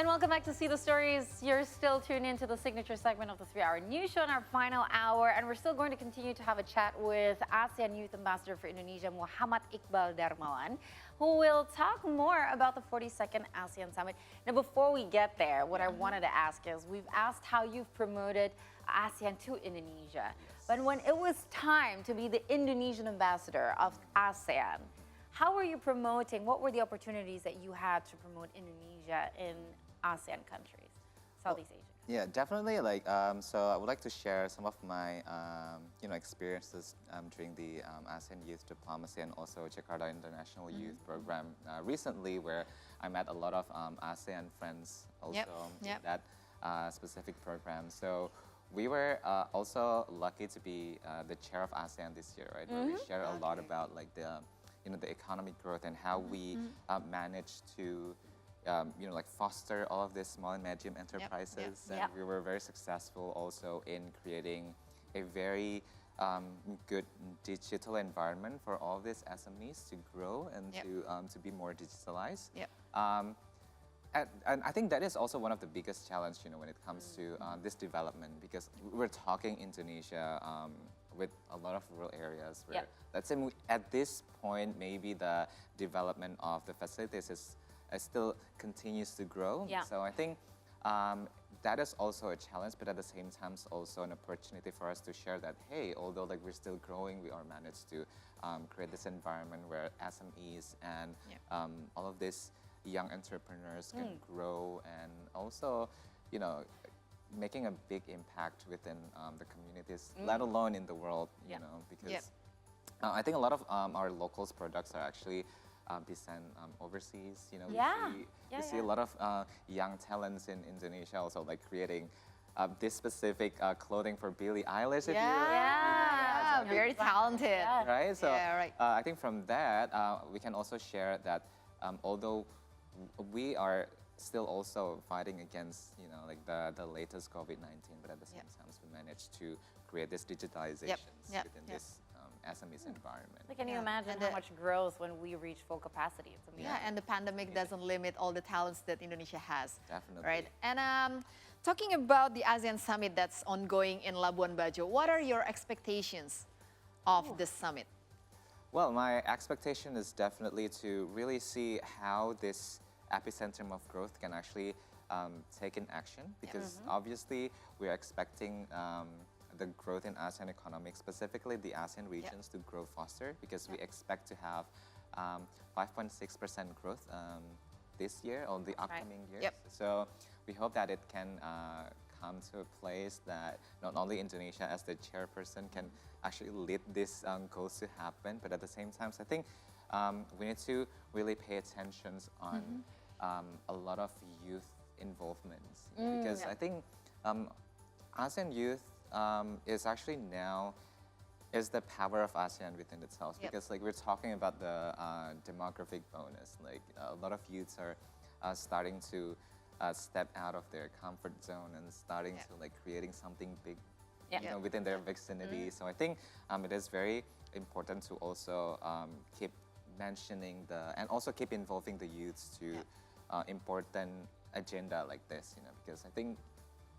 And welcome back to See the Stories. You're still tuned into the signature segment of the 3-hour news show in our final hour, and we're still going to continue to have a chat with ASEAN Youth Ambassador for Indonesia, Muhammad Iqbal Darmawan, who will talk more about the 42nd ASEAN Summit. Now, before we get there, what I wanted to ask is, we've asked how you've promoted ASEAN to Indonesia, but when it was time to be the Indonesian ambassador of ASEAN, how were you promoting? What were the opportunities that you had to promote Indonesia in ASEAN countries, Southeast Asia? Yeah, definitely. So I would like to share some of my, experiences during the ASEAN Youth Diplomacy and also Jakarta International Youth Program recently, where I met a lot of ASEAN friends also in that specific program. So we were also lucky to be the chair of ASEAN this year, right? Where we share a lot about the economic growth and how we managed to foster all of these small and medium enterprises. And we were very successful also in creating a very good digital environment for all these SMEs to grow and to be more digitalized. And I think that is also one of the biggest challenges, when it comes to this development, because we're talking Indonesia with a lot of rural areas where, let's say at this point, maybe the development of the facilities still continues to grow. So I think that is also a challenge, but at the same time, it's also an opportunity for us to share that, hey, although we're still growing, we are managed to create this environment where SMEs and all of these young entrepreneurs can grow, and also, making a big impact within the communities, let alone in the world, because I think a lot of our locals products are actually be sent overseas. We see a lot of young talents in Indonesia also creating this specific clothing for Billie Eilish. Very talented. Right? So I think from that, we can also share that although we are still also fighting against, the latest COVID-19, but at the same time, we managed to create this digitalization within this SMEs environment. Can you imagine how much growth when we reach full capacity? It's amazing. And the pandemic doesn't limit all the talents that Indonesia has. Definitely. Right? And talking about the ASEAN Summit that's ongoing in Labuan Bajo, what are your expectations of this summit? Well, my expectation is definitely to really see how this epicenter of growth can actually take in action, because obviously we're expecting the growth in ASEAN economic, specifically the ASEAN regions, to grow faster, because we expect to have 5.6% growth this year or the upcoming years. So we hope that it can come to a place that not only Indonesia as the chairperson can actually lead this goals to happen, but at the same time, so I think we need to really pay attention on a lot of youth involvements, because I think ASEAN youth is actually now is the power of ASEAN within itself, because we're talking about the demographic bonus. A lot of youths are starting to step out of their comfort zone and starting to creating something big within their vicinity. So I think it is very important to also keep mentioning and also keep involving the youths to important agenda like this, because I think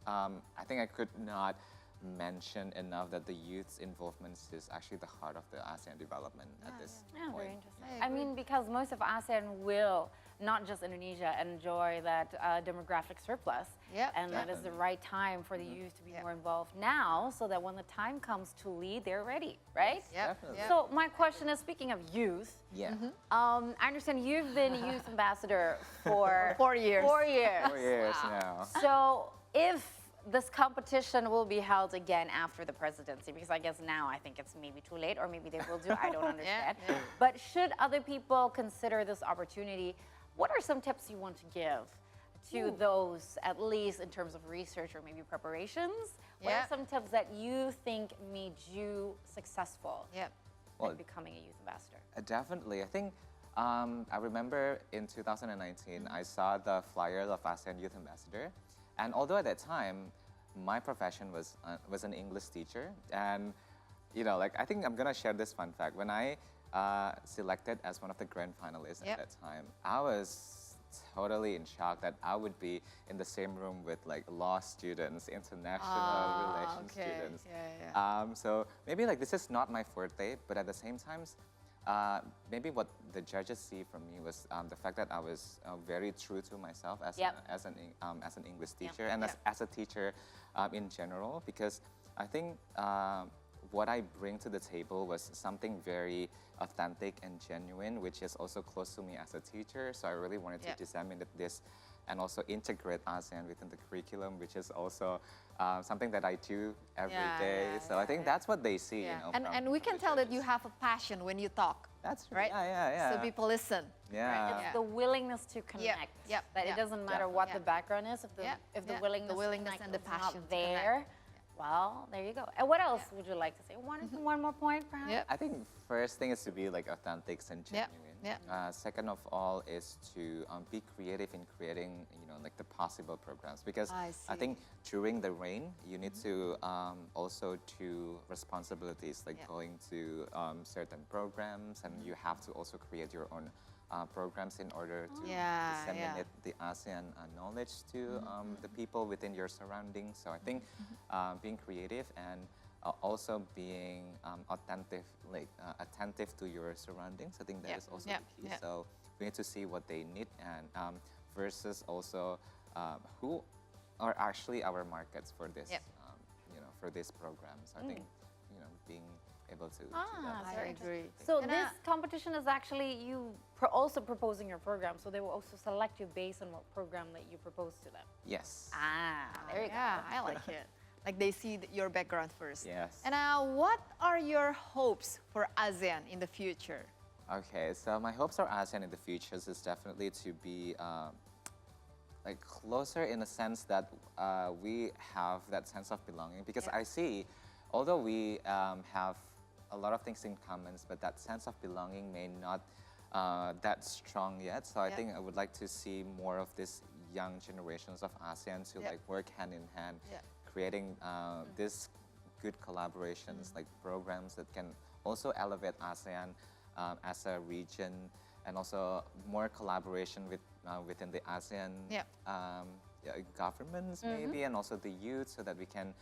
I could not mention enough that the youth's involvement is actually the heart of the ASEAN development at this point. Very interesting. I mean, because most of ASEAN will, not just Indonesia, enjoy that demographic surplus. And that is the right time for the youth to be more involved now, so that when the time comes to lead, they're ready, right? Definitely. So my question is, speaking of youth, I understand you've been youth ambassador for 4 years. 4 years. 4 years now. So if this competition will be held again after the presidency, because I guess now I think it's maybe too late, or maybe they will do, I don't understand. But should other people consider this opportunity, what are some tips you want to give to those, at least in terms of research or maybe preparations? What are some tips that you think made you successful in becoming a youth ambassador? Definitely. I think I remember in 2019, I saw the flyer of ASEAN Youth Ambassador. And although at that time, my profession was an English teacher, and I think I'm gonna share this fun fact. When I selected as one of the grand finalists at that time, I was totally in shock that I would be in the same room with like law students, international relations students. So maybe like this is not my forte, but at the same time, maybe what the judges see from me was the fact that I was very true to myself as, as an English teacher and as a teacher in general, because I think what I bring to the table was something very authentic and genuine, which is also close to me as a teacher. So I really wanted to disseminate this and also integrate ASEAN within the curriculum, which is also something that I do every day. So I think that's what they see, you know. And we can tell that you have a passion when you talk. That's right. So people listen. Right? It's the willingness to connect. That it doesn't matter what the background is. If the willingness and the passion not there. Well, there you go. And what else would you like to say? One more point, perhaps? I think first thing is to be like authentic and genuine. Second of all is to be creative in creating, you know, like the possible programs. Because I think during the rain, you need to also do responsibilities like going to certain programs, and you have to also create your own programs in order to disseminate the ASEAN knowledge to the people within your surroundings. So I think being creative and also being attentive to your surroundings, I think that is also the key. So we need to see what they need, and versus also who are actually our markets for this, you know, for this program. So I think, you know, being able to do that. I agree. So this competition is actually you also proposing your program, so they will also select you based on what program that you propose to them. Yes. There you go. I like it. Like they see your background first. Yes. And what are your hopes for ASEAN in the future? Okay, so my hopes for ASEAN in the future is definitely to be like closer in the sense that we have that sense of belonging, because I see, although we have a lot of things in common, but that sense of belonging may not that strong yet. So I think I would like to see more of this young generations of ASEAN to like work hand in hand, creating this good collaborations, like programs that can also elevate ASEAN as a region, and also more collaboration with within the ASEAN governments maybe, and also the youth, so that we can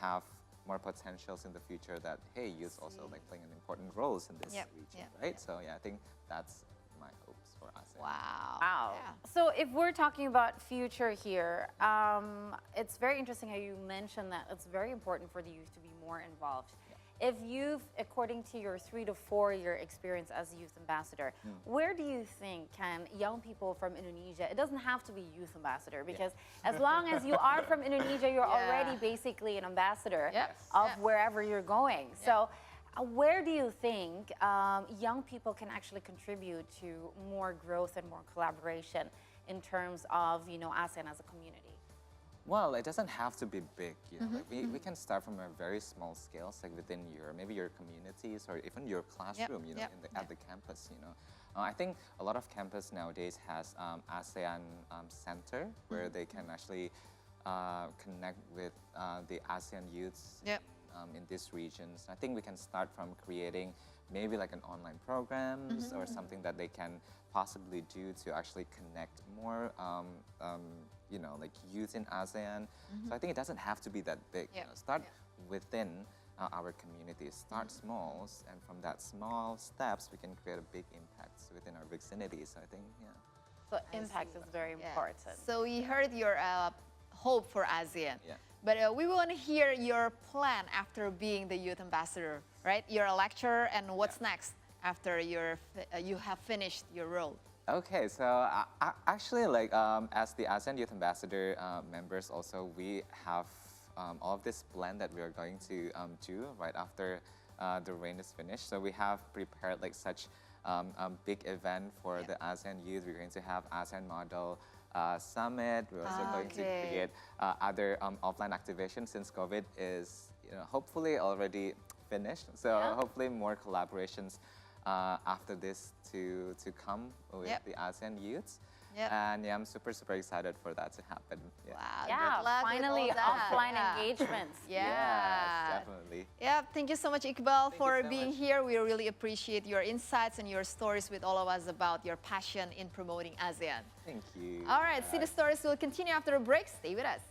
have more potentials in the future that, hey, youth also like playing an important roles in this region, right? So I think that's my hopes for ASEAN. Wow. So if we're talking about future here, it's very interesting how you mentioned that it's very important for the youth to be more involved. If you've, according to your 3 to 4 year experience as a youth ambassador, where do you think can young people from Indonesia, it doesn't have to be youth ambassador, because as long as you are from Indonesia, you're already basically an ambassador of wherever you're going. So where do you think young people can actually contribute to more growth and more collaboration in terms of, you know, ASEAN as a community? Well, it doesn't have to be big, you know. Like we can start from a very small scale, like within your, maybe your communities or even your classroom, you know, at the campus, you know. I think a lot of campus nowadays has ASEAN Center, where they can actually connect with the ASEAN youths in these regions. I think we can start from creating maybe like an online programs or something that they can possibly do to actually connect more, you know, like youth in ASEAN. So I think it doesn't have to be that big. You know, start within our communities, start small, and from that small steps, we can create a big impact within our vicinity. So I think, So impact is very important. So we heard your hope for ASEAN. But we want to hear your plan after being the youth ambassador, right? You're a lecturer, and what's next after you have finished your role? Okay, so actually, like as the ASEAN Youth Ambassador members, also we have all of this plan that we are going to do right after the rain is finished. So we have prepared like such a big event for the ASEAN youth. We're going to have ASEAN Model Summit. We're also going to create other offline activations, since COVID is, you know, hopefully already finished. So hopefully more collaborations after this to come with the ASEAN youths. Yep. And yeah, I'm super, super excited for that to happen. Yeah. Wow, Yeah, good luck with finally all that. offline Yeah. engagements. Yeah. Yes, definitely. Yeah, thank you so much, Iqbal, you for so being much. here. We really appreciate your insights and your stories with all of us about your passion in promoting ASEAN. Thank you. All right, see the stories will continue after a break. Stay with us.